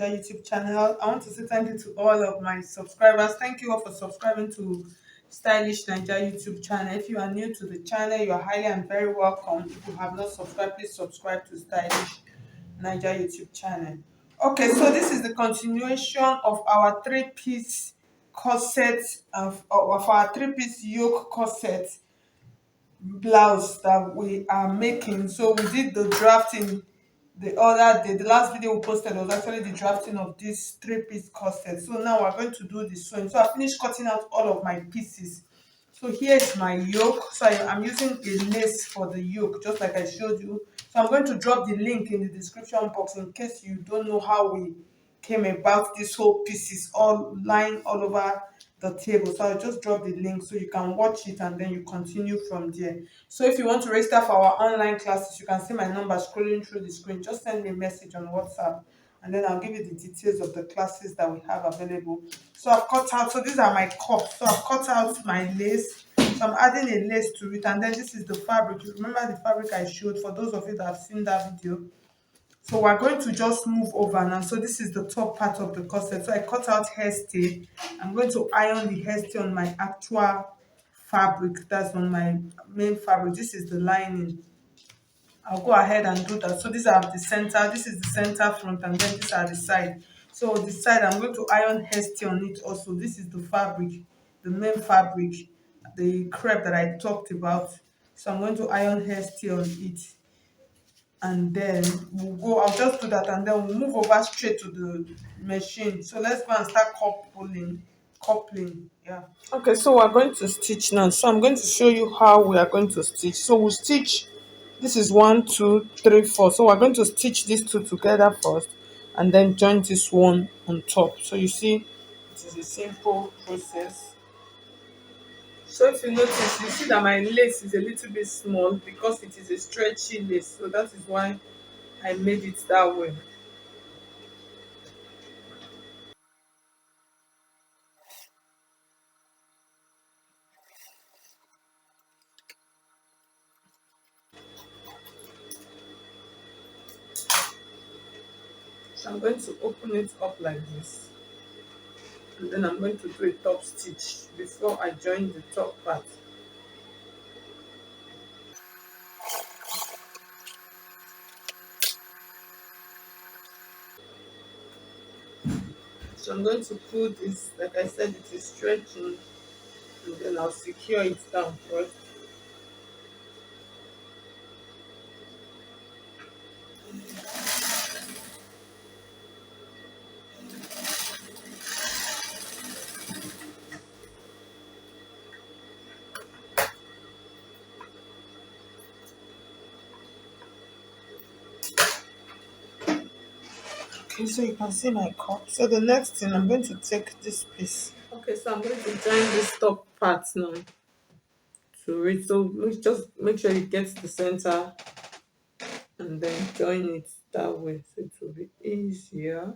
Naija YouTube channel. I want to say thank you to all of my subscribers. Thank you all for subscribing to Stylish Naija YouTube channel. If you are new to the channel, you are highly and very welcome. If you have not subscribed, please subscribe to Stylish Naija YouTube channel. Okay, so this is the continuation of our three-piece corset of our three-piece yoke corset blouse that we are making. So we did the drafting the other day. The last video we posted was actually the drafting of this three-piece corset. So now we're going to do the sewing. So I finished cutting out all of my pieces. So here is my yoke. So I'm using a lace for the yoke, just like I showed you. So I'm going to drop the link in the description box in case you don't know how we came about this whole pieces all lying all over the table. So I'll just drop the link so you can watch it and then you continue from there. So if you want to register for our online classes, you can see my number scrolling through the screen. Just send me a message on WhatsApp and then I'll give you the details of the classes that we have available. So I've cut out, so these are my cups. So I've cut out my lace. So I'm adding a lace to it, and then this is the fabric. You remember the fabric I showed for those of you that have seen that video. So we're going to just move over now. So this is the top part of the corset. So I cut out hairstay. I'm going to iron the hairstay on my actual fabric. That's on my main fabric. This is the lining. I'll go ahead and do that. So these are the center. This is the center front, and then these are the side. So the side, I'm going to iron hairstay on it also. This is the fabric, the main fabric, the crepe that I talked about. So I'm going to iron hairstay on it, and then we'll go. I'll just do that, and then we'll move over straight to the machine. So let's go and start coupling. Yeah. Okay, so we're going to stitch now. So I'm going to show you how we are going to stitch. So we'll stitch. This is 1 2 3 4. So we're going to stitch these two together first, and then join this one on top. So you see, it is a simple process. So if you notice, you see that my lace is a little bit small because it is a stretchy lace. So that is why I made it that way. So I'm going to open it up like this, and then I'm going to do a top stitch before I join the top part. So I'm going to pull this, like I said, it is stretching, and then I'll secure it down first. Okay, so you can see my cup. So the next thing, I'm going to take this piece. Okay, so I'm going to join this top part now to it. So just make sure you get to the center and then join it that way, so it will be easier.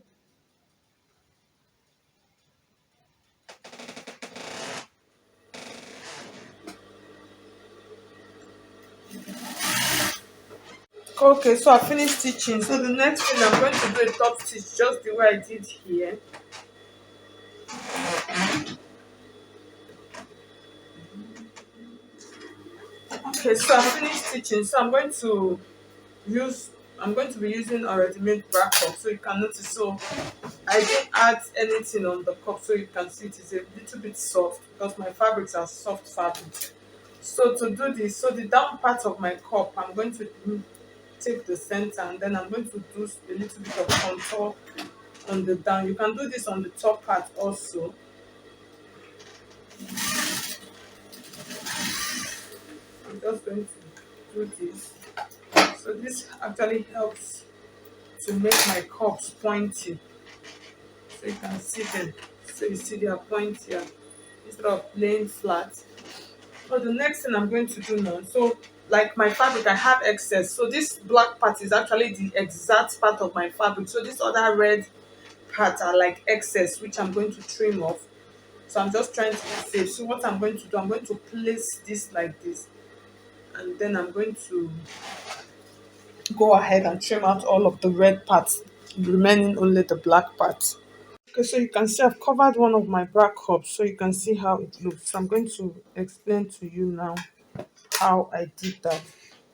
Okay, so I finished stitching. So the next thing, I'm going to do a top stitch just the way I did here. Okay, so I finished stitching. So use I'm going to be using a ready-made bra cup. So you can notice, so I didn't add anything on the cup, so you can see it is a little bit soft because my fabrics are soft fabric. So to do this, so the down part of my cup, I'm going to take the center, and then I'm going to do a little bit of contour on the down. You can do this on the top part also. I'm just going to do this. So this actually helps to make my cups pointy. So you can see them. So you see they are pointier instead of plain flat. So the next thing I'm going to do now, so like my fabric, I have excess. So this black part is actually the exact part of my fabric. So this other red part are like excess, which I'm going to trim off. So I'm just trying to be safe. So what I'm going to do, I'm going to place this like this, and then I'm going to go ahead and trim out all of the red parts remaining only the black part. Okay, so you can see I've covered one of my bra cups, so you can see how it looks. So I'm going to explain to you now how I did that.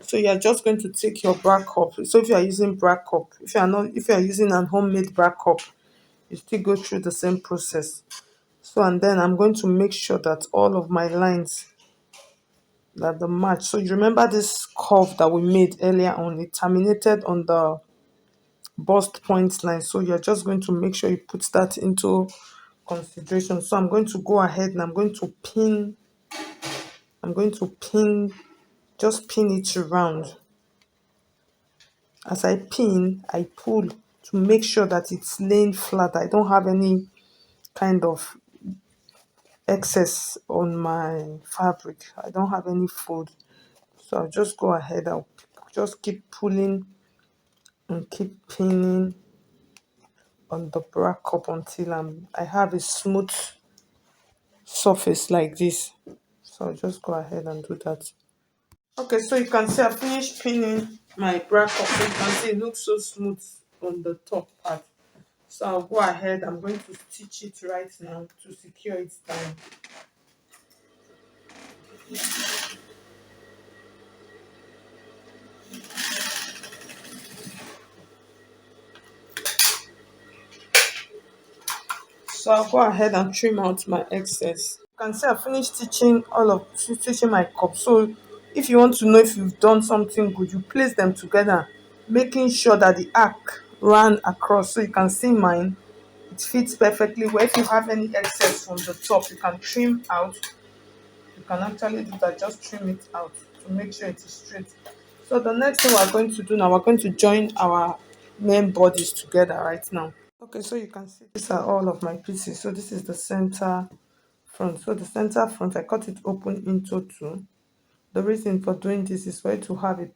So you are just going to take your bra cup. So if you are using bra cup, if you are using an homemade bra cup, you still go through the same process. So and then I'm going to make sure that all of my lines that the match. So you remember this curve that we made earlier on, it terminated on the bust point line. So you're just going to make sure you put that into consideration. So I'm going to go ahead and I'm going to pin, just pin it around. As I pin, I pull to make sure that it's laying flat. I don't have any kind of excess on my fabric. I don't have any fold. So I'll just go ahead. I'll just keep pulling and keep pinning on the bra cup until I have a smooth surface like this. So I'll just go ahead and do that. Okay, so you can see I finished pinning my bra cup. So you can see it looks so smooth on the top part. So I'll go ahead. I'm going to stitch it right now to secure it down. So I'll go ahead and trim out my excess. You can see I finished stitching my cup. So if you want to know if you've done something good, you place them together, making sure that the arc ran across. So you can see mine, it fits perfectly. Where if you have any excess from the top, you can trim out. You can actually do that, just trim it out to make sure it is straight. So the next thing we're going to do now, we're going to join our main bodies together right now. Okay, so you can see these are all of my pieces. So this is the center front. So the center front, I cut it open into two. The reason for doing this is for you to have a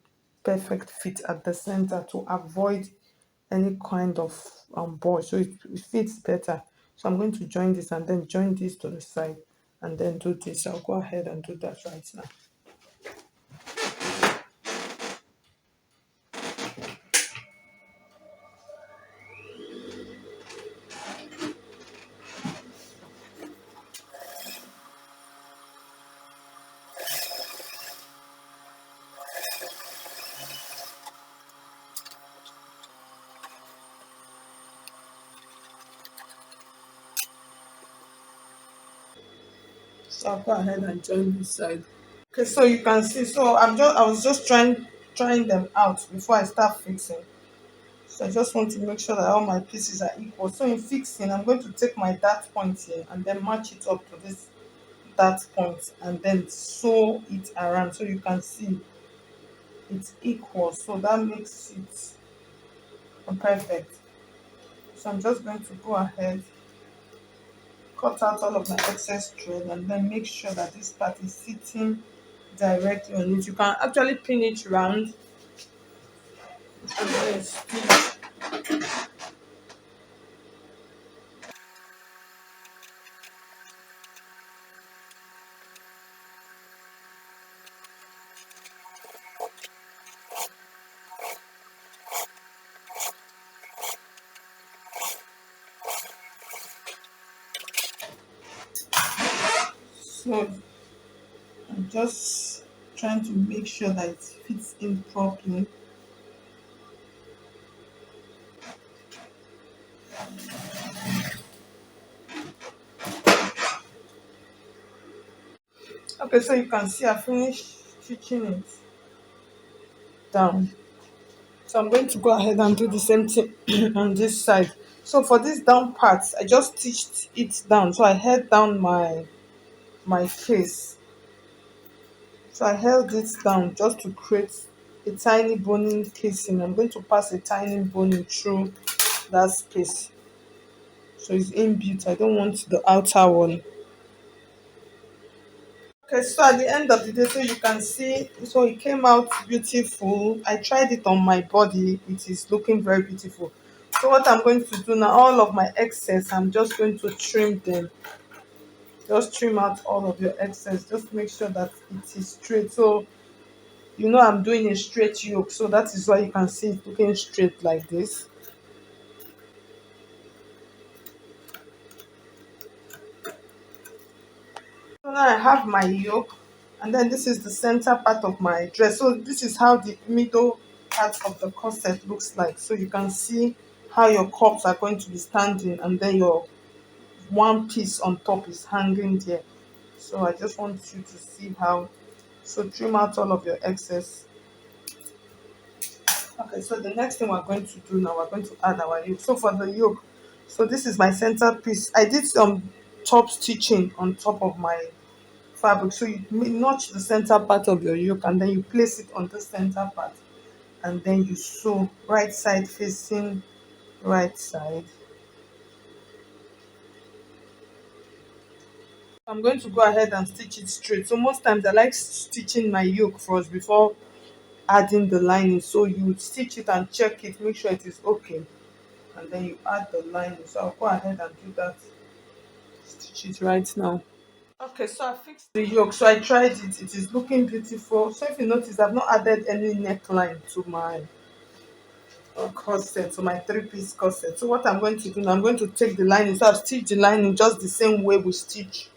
perfect fit at the center to avoid any kind of bulge. So it fits better. So I'm going to join this and then join this to the side and then do this. I'll go ahead and do that right now. So I'll go ahead and join this side. Okay, so you can see, so I was just trying them out before I start fixing. So I just want to make sure that all my pieces are equal. So in fixing, I'm going to take my dart point here and then match it up to this dart point and then sew it around so you can see it's equal. So that makes it perfect. So I'm just going to go ahead, cut out all of my excess thread and then make sure that this part is sitting directly on it. You can actually pin it round and then stitch. So I'm just trying to make sure that it fits in properly. Okay, so you can see I finished stitching it down. So I'm going to go ahead and do the same thing on this side. So for this down part, I just stitched it down. So I held down my face. So I held it down just to create a tiny boning casing. I'm going to pass a tiny boning through that space. So it's inbuilt. I don't want the outer one. Okay, so at the end of the day, so you can see, so it came out beautiful. I tried it on my body. It is looking very beautiful. So what I'm going to do now, all of my excess, I'm just going to trim them. Just trim out all of your excess. Just make sure that it is straight. So I'm doing a straight yoke. So that is why you can see it looking straight like this. So now I have my yoke, and then this is the center part of my dress. So this is how the middle part of the corset looks like. So you can see how your cups are going to be standing, and then your one piece on top is hanging there. So I just want you to see how. So trim out all of your excess. Okay, so the next thing we're going to do now, we're going to add our yoke. So for the yoke, so this is my center piece. I did some top stitching on top of my fabric. So you notch the center part of your yoke, and then you place it on the center part, and then you sew right side facing right side. I'm going to go ahead and stitch it straight. So most times I like stitching my yoke first before adding the lining. So you stitch it and check it, make sure it is okay, and then you add the lining. So I'll go ahead and do that. Stitch it right now. Okay, so I fixed the yoke. So I tried it. It is looking beautiful. So if you notice, I've not added any neckline to my corset, so my three-piece corset. So what I'm going to do now, I'm going to take the lining. So I've stitched the lining just the same way we stitch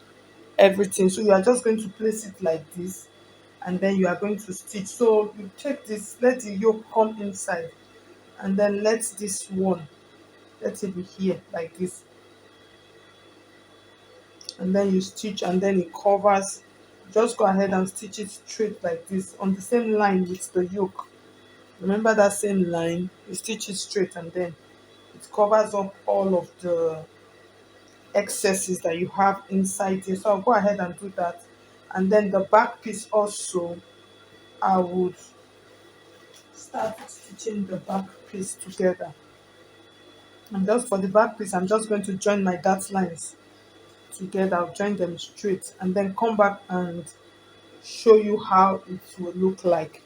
everything. So you are just going to place it like this, and then you are going to stitch. So you take this, let the yoke come inside, and then let this one, let it be here like this, and then you stitch, and then it covers. Just go ahead and stitch it straight like this on the same line with the yoke. Remember that same line, you stitch it straight, and then it covers up all of the excesses that you have inside here. So I'll go ahead and do that. And then the back piece also, I would start stitching the back piece together. And just for the back piece, I'm just going to join my dart lines together. I'll join them straight, and then come back and show you how it will look like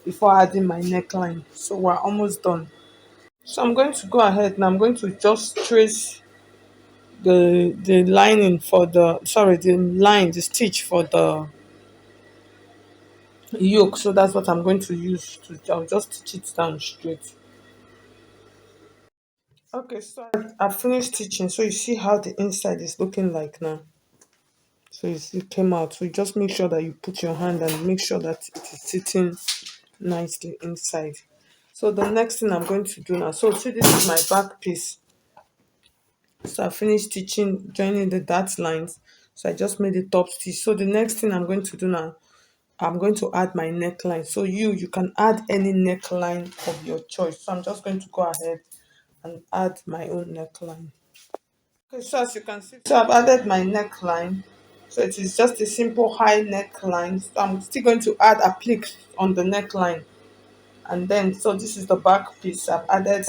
before adding my neckline. So we're almost done. So I'm going to go ahead now. I'm going to just trace the lining for the, sorry, the line, the stitch for the yoke. So that's what I'm going to use to, I'll just stitch it down straight. Okay, so I've finished stitching. So you see how the inside is looking like now. So you see it came out. So you just make sure that you put your hand and make sure that it is sitting nicely inside. So the next thing I'm going to do now, so see, this is my back piece. So I finished stitching, joining the dart lines. So I just made the top stitch. So the next thing I'm going to do now, I'm going to add my neckline. So you can add any neckline of your choice. So I'm just going to go ahead and add my own neckline. Okay, so as you can see, so I've added my neckline. So it is just a simple high neckline. So I'm still going to add a plique on the neckline. And then, so this is the back piece. I've added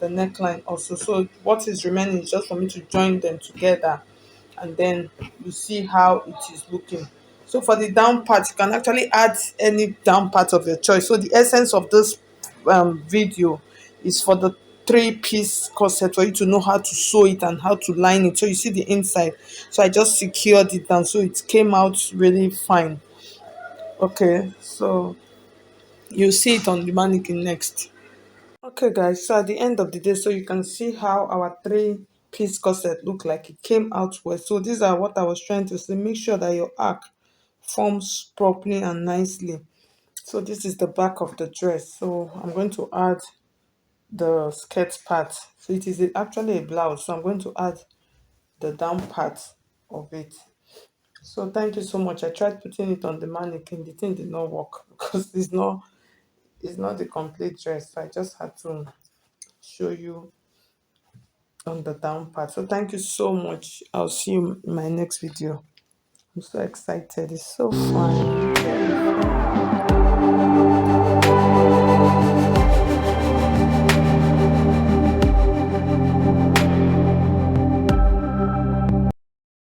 the neckline also. So what is remaining is just for me to join them together, and then you see how it is looking. So for the down part, you can actually add any down part of your choice. So the essence of this video is for the three-piece corset, for you to know how to sew it and how to line it. So you see the inside. So I just secured it down, so it came out really fine. Okay, so you see it on the mannequin next. Okay guys, so at the end of the day, so you can see how our three-piece corset look like. It came out well. So these are what I was trying to say. Make sure that your arc forms properly and nicely. So this is the back of the dress. So I'm going to add the skirt part. So it is actually a blouse. So I'm going to add the down part of it. So thank you so much. I tried putting it on the mannequin. The thing did not work because it's not the complete dress. So I just had to show you on the down part. So thank you so much. I'll see you in my next video. I'm so excited. It's so fun. Very fun.